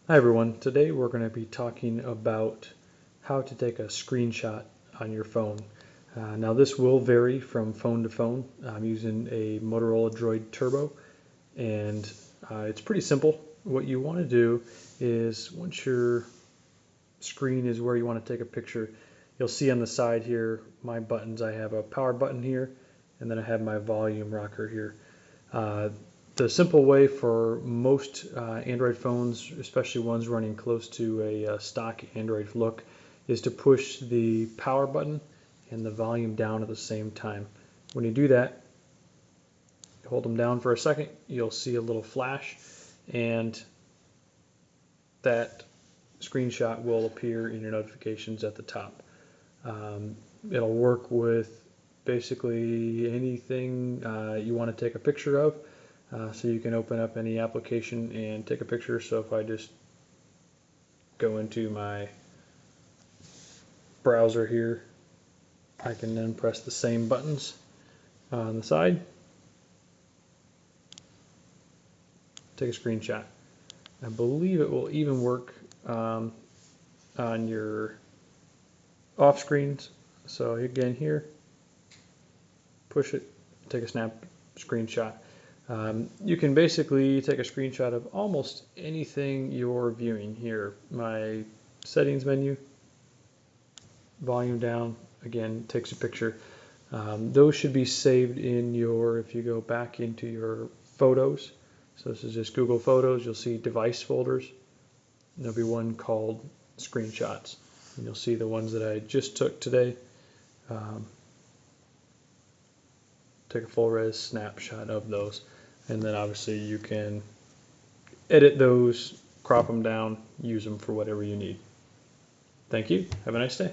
Hi everyone, today we're going to be talking about how to take a screenshot on your phone. Now this will vary from phone to phone. I'm using a Motorola Droid Turbo and it's pretty simple. What you want to do is once your screen is where you want to take a picture, you'll see on the side here my buttons. I have a power button here and then I have my volume rocker here. The simple way for most Android phones, especially ones running close to a stock Android look, is to push the power button and the volume down at the same time. When you do that, hold them down for a second, you'll see a little flash, and that screenshot will appear in your notifications at the top. It'll work with basically anything you want to take a picture of. So you can open up any application and take a picture. So if I just go into my browser here, I can then press the same buttons on the side, take a screenshot. I believe it will even work on your off screens. So again here, push it, take a snap screenshot. You can basically take a screenshot of almost anything you're viewing here. My settings menu, volume down, again, takes a picture. Those should be saved in your, if you go back into your photos, so this is just Google Photos, you'll see device folders. There'll be one called screenshots. And you'll see the ones that I just took today. Take a full res snapshot of those, and then obviously you can edit those, crop them down, use them for whatever you need. Thank you. Have a nice day.